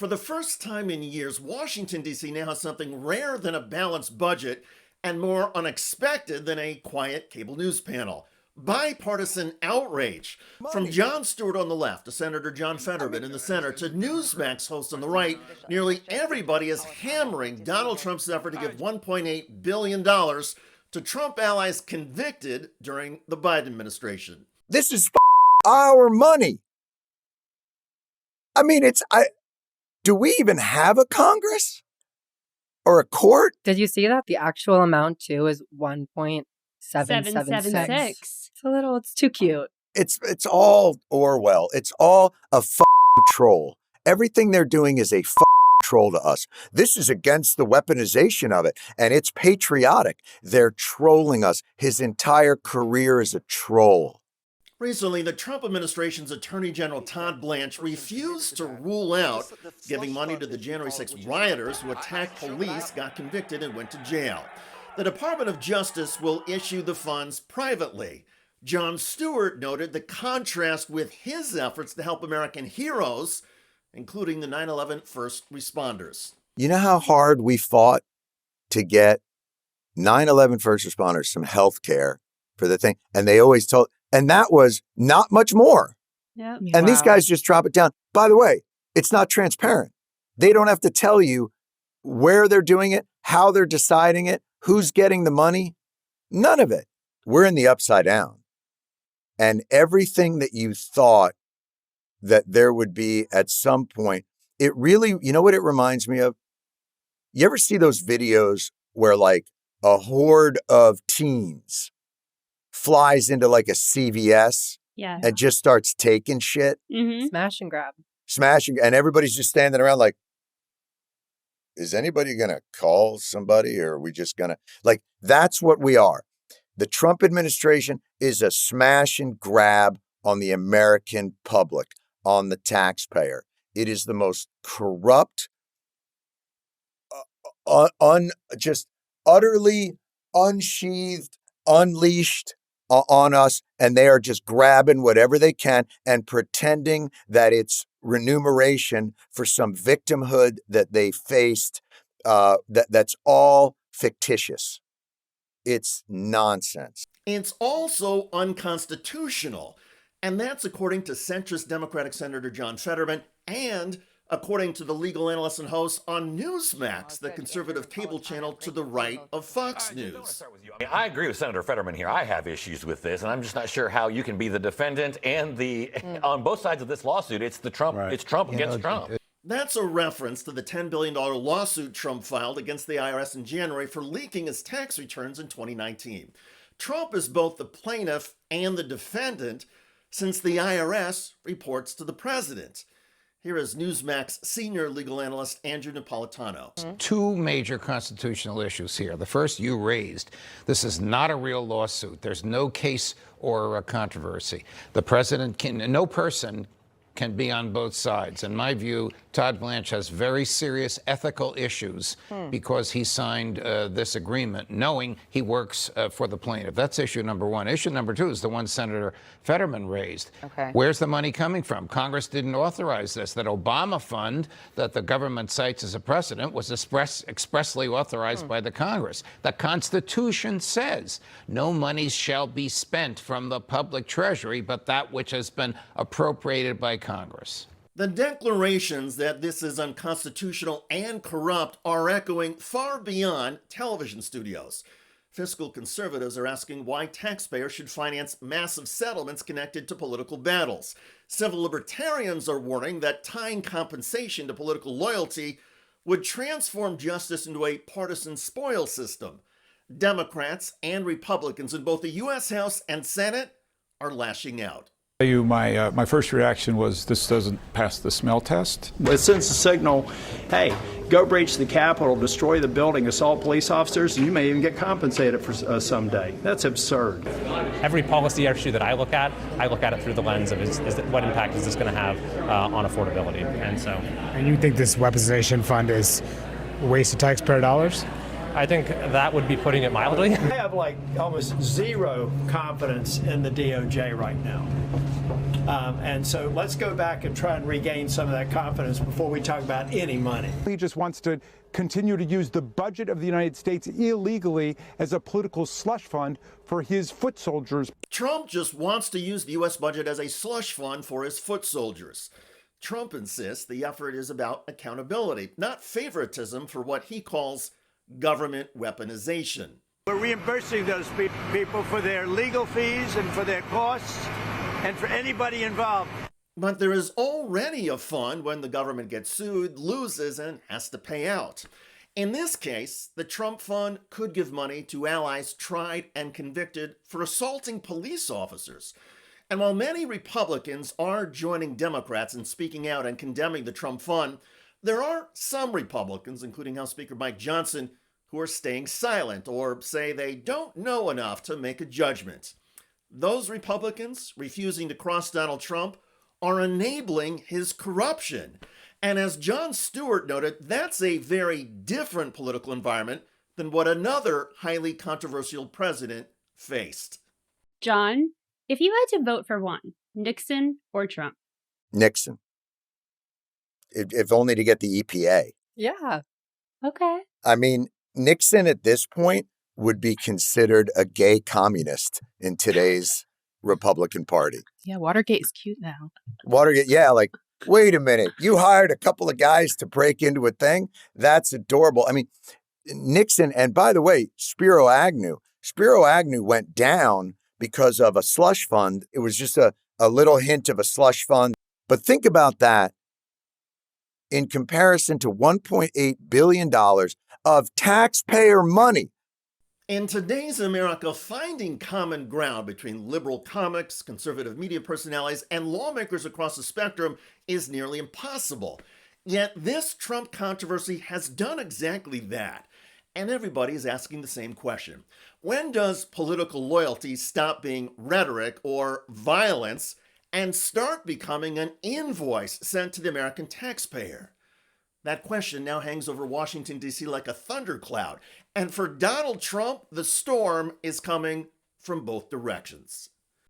For the first time in years, Washington, D.C. now has something rare than a balanced budget and more unexpected than a quiet cable news panel. Bipartisan outrage. From Jon Stewart on the left to Senator John Fetterman in the center to Newsmax hosts on the right, nearly everybody is hammering Donald Trump's effort to give $1.8 billion to Trump allies convicted during the Biden administration. This is our money. I mean, do we even have a Congress or a court? Did you see that? The actual amount, too, is 1.776. It's too cute. It's all Orwell. It's all a troll. Everything they're doing is a troll to us. This is against the weaponization of it, and it's patriotic. They're trolling us. His entire career is a troll. Recently, the Trump administration's Attorney General Todd Blanche refused to rule out giving money to the January 6 rioters who attacked police, got convicted, and went to jail. The Department of Justice will issue the funds privately. Jon Stewart noted the contrast with his efforts to help American heroes, including the 9/11 first responders. You know how hard we fought to get 9/11 first responders some health care for the thing? And they always told... And that was not much more. Yep. And these guys just drop it down. By the way, it's not transparent. They don't have to tell you where they're doing it, how they're deciding it, who's getting the money. None of it. We're in the upside down. And everything that you thought that there would be at some point, it really, you know what it reminds me of? You ever see those videos where like a horde of teens flies into like a CVS and just starts taking shit? Mm-hmm. Smash and grab. And everybody's just standing around like, is anybody going to call somebody, or are we just going to... Like, that's what we are. The Trump administration is a smash and grab on the American public, on the taxpayer. It is the most corrupt, just utterly unsheathed, unleashed on us, and they are just grabbing whatever they can and pretending that it's remuneration for some victimhood that they faced. That's all fictitious. It's nonsense. It's also unconstitutional, and that's according to centrist Democratic Senator John Fetterman and according to the legal analyst and host on Newsmax, the conservative cable channel to the right of Fox News. I agree with Senator Fetterman here. I have issues with this, and I'm just not sure how you can be the defendant and the on both sides of this lawsuit. It's the Trump. Right. It's Trump against Trump. That's a reference to the $10 billion lawsuit Trump filed against the IRS in January for leaking his tax returns in 2019. Trump is both the plaintiff and the defendant, since the IRS reports to the president. Here is Newsmax senior legal analyst Andrew Napolitano. Two major constitutional issues here. The first you raised. This is not a real lawsuit. There's no case or a controversy. The president no person can be on both sides. In my view, Todd Blanche has very serious ethical issues because he signed this agreement knowing he works for the plaintiff. That's issue number one. Issue number two is the one Senator Fetterman raised. Okay. Where's the money coming from? Congress didn't authorize this. That Obama fund that the government cites as a precedent was expressly authorized by the Congress. The Constitution says no money shall be spent from the public treasury but that which has been appropriated by Congress. The declarations that this is unconstitutional and corrupt are echoing far beyond television studios. Fiscal conservatives are asking why taxpayers should finance massive settlements connected to political battles. Civil libertarians are warning that tying compensation to political loyalty would transform justice into a partisan spoil system. Democrats and Republicans in both the U.S. House and Senate are lashing out. My first reaction was this doesn't pass the smell test. It sends a signal, hey, go breach the Capitol, destroy the building, assault police officers, and you may even get compensated for someday. That's absurd. Every policy issue that I look at it through the lens of what impact is this going to have on affordability. And you think this weaponization fund is a waste of taxpayer dollars? I think that would be putting it mildly. I have almost zero confidence in the DOJ right now. And so let's go back and try and regain some of that confidence before we talk about any money. He just wants to continue to use the budget of the United States illegally as a political slush fund for his foot soldiers. Trump just wants to use the U.S. budget as a slush fund for his foot soldiers. Trump insists the effort is about accountability, not favoritism for what he calls government weaponization. We're reimbursing those people for their legal fees and for their costs and for anybody involved. But there is already a fund when the government gets sued, loses, and has to pay out. In this case, the Trump fund could give money to allies tried and convicted for assaulting police officers. And while many Republicans are joining Democrats in speaking out and condemning the Trump fund, there are some Republicans, including House Speaker Mike Johnson, who are staying silent or say they don't know enough to make a judgment. Those Republicans refusing to cross Donald Trump are enabling his corruption. And as Jon Stewart noted, that's a very different political environment than what another highly controversial president faced. John, if you had to vote for one, Nixon or Trump? Nixon. If only to get the EPA. Yeah. Okay. I mean, Nixon at this point would be considered a gay communist in today's Republican Party. Yeah, Watergate is cute now. Watergate, yeah, like, wait a minute. You hired a couple of guys to break into a thing? That's adorable. I mean, Nixon, and by the way, Spiro Agnew went down because of a slush fund. It was just a little hint of a slush fund. But think about that in comparison to $1.8 billion of taxpayer money. In today's America, finding common ground between liberal comics, conservative media personalities, and lawmakers across the spectrum is nearly impossible. Yet this Trump controversy has done exactly that. And everybody is asking the same question. When does political loyalty stop being rhetoric or violence and start becoming an invoice sent to the American taxpayer? That question now hangs over Washington, D.C. like a thundercloud. And for Donald Trump, the storm is coming from both directions.